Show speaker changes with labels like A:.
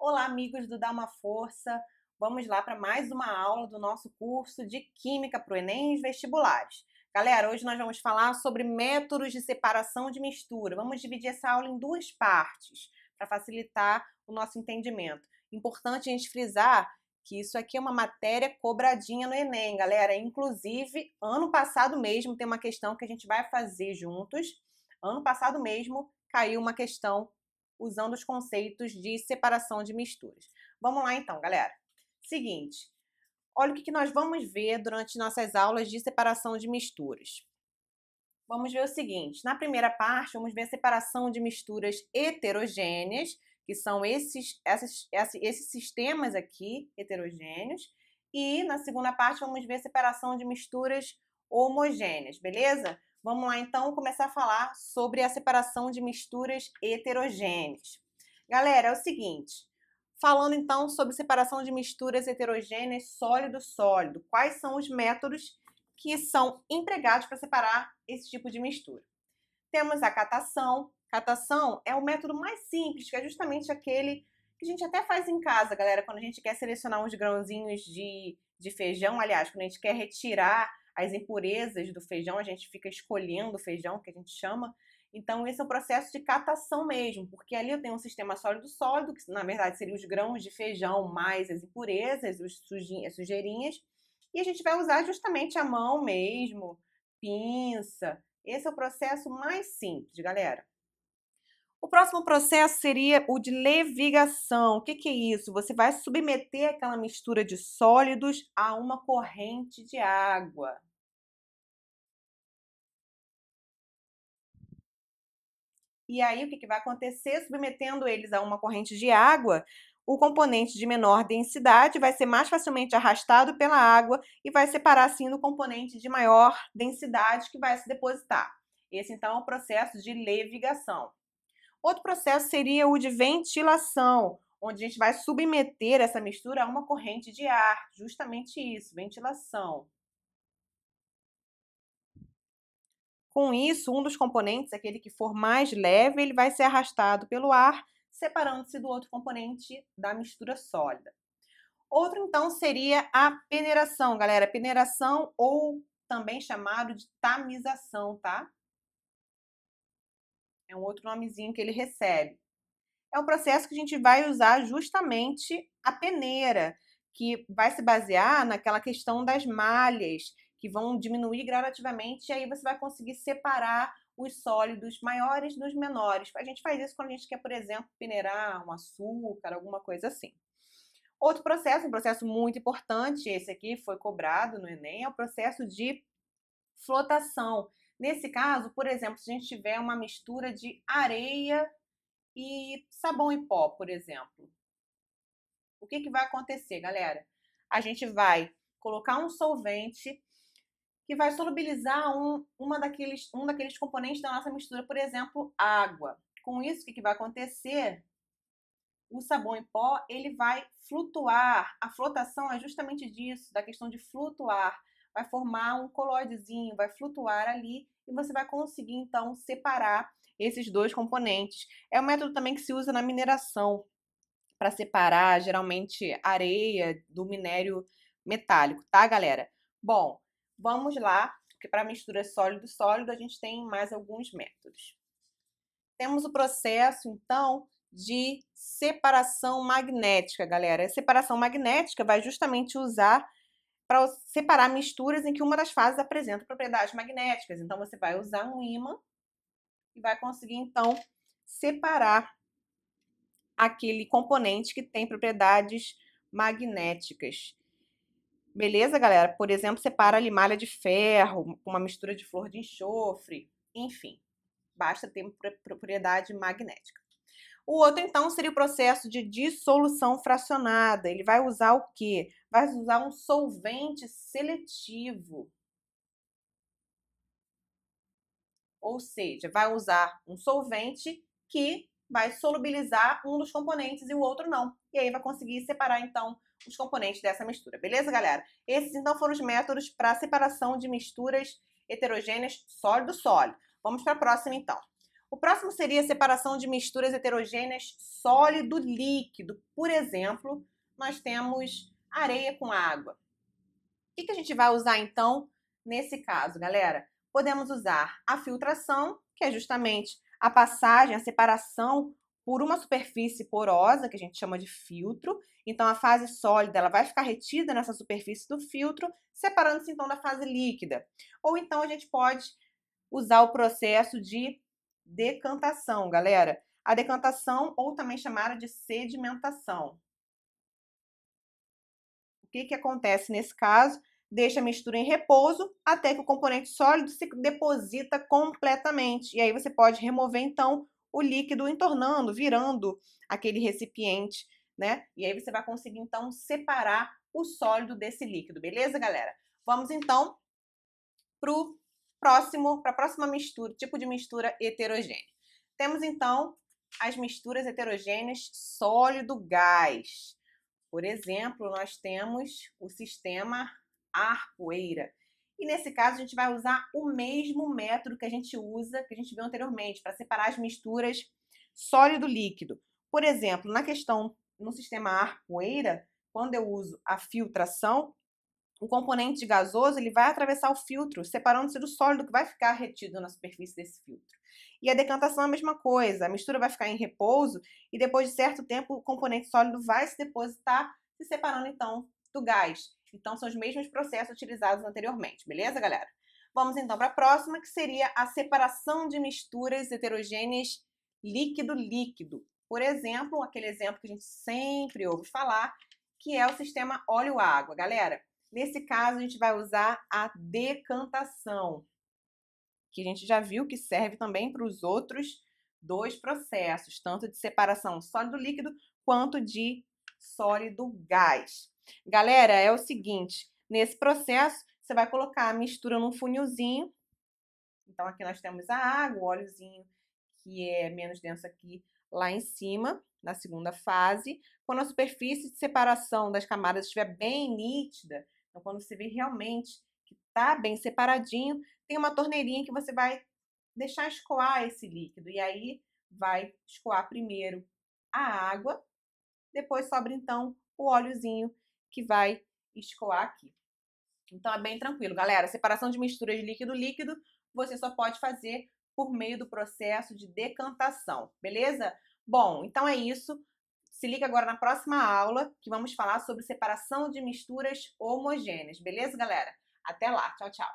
A: Olá, amigos do Dá Uma Força! Vamos lá para mais uma aula do nosso curso de Química para o Enem e os vestibulares. Galera, hoje nós vamos falar sobre métodos de separação de mistura. Vamos dividir essa aula em duas partes, para facilitar o nosso entendimento. Importante a gente frisar que isso aqui é uma matéria cobradinha no Enem, galera. Inclusive, ano passado mesmo tem uma questão que a gente vai fazer juntos. Ano passado mesmo caiu uma questão usando os conceitos de separação de misturas. Vamos lá então, galera. Seguinte, olha o que nós vamos ver durante nossas aulas de separação de misturas. Vamos ver o seguinte, na primeira parte vamos ver a separação de misturas heterogêneas, que são esses sistemas aqui, heterogêneos, e na segunda parte vamos ver a separação de misturas homogêneas, beleza? Vamos lá então começar a falar sobre a separação de misturas heterogêneas. Galera, é o seguinte, falando então sobre separação de misturas heterogêneas sólido-sólido, quais são os métodos que são empregados para separar esse tipo de mistura? Temos a catação. Catação é o método mais simples, que é justamente aquele que a gente até faz em casa, galera, quando a gente quer selecionar uns grãozinhos de feijão. Aliás, quando a gente quer retirar as impurezas do feijão, a gente fica escolhendo o feijão, que a gente chama. Então, esse é o processo de catação mesmo, porque ali eu tenho um sistema sólido-sólido, que na verdade seriam os grãos de feijão mais as impurezas, as sujeirinhas, e a gente vai usar justamente a mão mesmo, pinça. Esse é o processo mais simples, galera. O próximo processo seria o de levigação. O que é isso? Você vai submeter aquela mistura de sólidos a uma corrente de água. E aí, o que vai acontecer? Submetendo eles a uma corrente de água, o componente de menor densidade vai ser mais facilmente arrastado pela água e vai separar, assim, do componente de maior densidade que vai se depositar. Esse, então, é o processo de levigação. Outro processo seria o de ventilação, onde a gente vai submeter essa mistura a uma corrente de ar. Justamente isso, ventilação. Com isso, um dos componentes, aquele que for mais leve, ele vai ser arrastado pelo ar, separando-se do outro componente da mistura sólida. Outro, então, seria a peneiração, galera. Peneiração, ou também chamado de tamização, tá? É um outro nomezinho que ele recebe. É um processo que a gente vai usar justamente a peneira, que vai se basear naquela questão das malhas, que vão diminuir gradativamente, e aí você vai conseguir separar os sólidos maiores dos menores. A gente faz isso quando a gente quer, por exemplo, peneirar um açúcar, alguma coisa assim. Outro processo, um processo muito importante, esse aqui foi cobrado no Enem, é o processo de flotação. Nesse caso, por exemplo, se a gente tiver uma mistura de areia e sabão em pó, por exemplo. O que vai acontecer, galera? A gente vai colocar um solvente que vai solubilizar um daqueles componentes da nossa mistura, por exemplo, água. Com isso, o que vai acontecer? O sabão em pó, ele vai flutuar. A flotação é justamente disso, da questão de flutuar. Vai formar um colóidezinho, vai flutuar ali e você vai conseguir, então, separar esses dois componentes. É um método também que se usa na mineração, para separar, geralmente, areia do minério metálico, tá, galera? Bom, vamos lá, porque para mistura sólido-sólido a gente tem mais alguns métodos. Temos o processo, então, de separação magnética, galera. A separação magnética vai justamente usar para separar misturas em que uma das fases apresenta propriedades magnéticas. Então, você vai usar um ímã e vai conseguir, então, separar aquele componente que tem propriedades magnéticas. Beleza, galera? Por exemplo, separa a limalha de ferro com uma mistura de flor de enxofre. Enfim, basta ter propriedade magnética. O outro, então, seria o processo de dissolução fracionada. Ele vai usar o quê? Vai usar um solvente seletivo. Ou seja, vai usar um solvente que vai solubilizar um dos componentes e o outro não. E aí vai conseguir separar, então, os componentes dessa mistura. Beleza, galera? Esses, então, foram os métodos para separação de misturas heterogêneas sólido-sólido. Vamos para a próxima, então. O próximo seria a separação de misturas heterogêneas sólido-líquido. Por exemplo, nós temos areia com água. O que a gente vai usar então nesse caso, galera? Podemos usar a filtração, que é justamente a passagem, a separação por uma superfície porosa, que a gente chama de filtro. Então, a fase sólida ela vai ficar retida nessa superfície do filtro, separando-se então da fase líquida. Ou então a gente pode usar o processo de decantação, galera. A decantação, ou também chamada de sedimentação. O que acontece nesse caso? Deixa a mistura em repouso até que o componente sólido se deposita completamente. E aí você pode remover, então, o líquido entornando, virando aquele recipiente, né? E aí você vai conseguir, então, separar o sólido desse líquido, beleza, galera? Vamos, então, para a próxima mistura, tipo de mistura heterogênea. Temos, então, as misturas heterogêneas sólido-gás. Por exemplo, nós temos o sistema ar-poeira. E nesse caso, a gente vai usar o mesmo método que a gente usa, que a gente viu anteriormente, para separar as misturas sólido-líquido. Por exemplo, na questão no sistema ar-poeira, quando eu uso a filtração, o componente gasoso ele vai atravessar o filtro, separando-se do sólido que vai ficar retido na superfície desse filtro. E a decantação é a mesma coisa, a mistura vai ficar em repouso e depois de certo tempo o componente sólido vai se depositar, se separando então do gás. Então são os mesmos processos utilizados anteriormente, beleza, galera? Vamos então para a próxima, que seria a separação de misturas heterogêneas líquido-líquido. Por exemplo, aquele exemplo que a gente sempre ouve falar, que é o sistema óleo-água. Galera, nesse caso, a gente vai usar a decantação, que a gente já viu que serve também para os outros dois processos, tanto de separação sólido-líquido quanto de sólido-gás. Galera, é o seguinte, nesse processo, você vai colocar a mistura num funilzinho. Então, aqui nós temos a água, o óleozinho, que é menos denso aqui lá em cima, na segunda fase. Quando a superfície de separação das camadas estiver bem nítida, então, quando você vê realmente que está bem separadinho, tem uma torneirinha que você vai deixar escoar esse líquido. E aí vai escoar primeiro a água, depois sobra então o óleozinho que vai escoar aqui. Então é bem tranquilo, galera. Separação de misturas de líquido-líquido você só pode fazer por meio do processo de decantação, beleza? Bom, então é isso. Se liga agora na próxima aula, que vamos falar sobre separação de misturas homogêneas, beleza, galera? Até lá, tchau, tchau!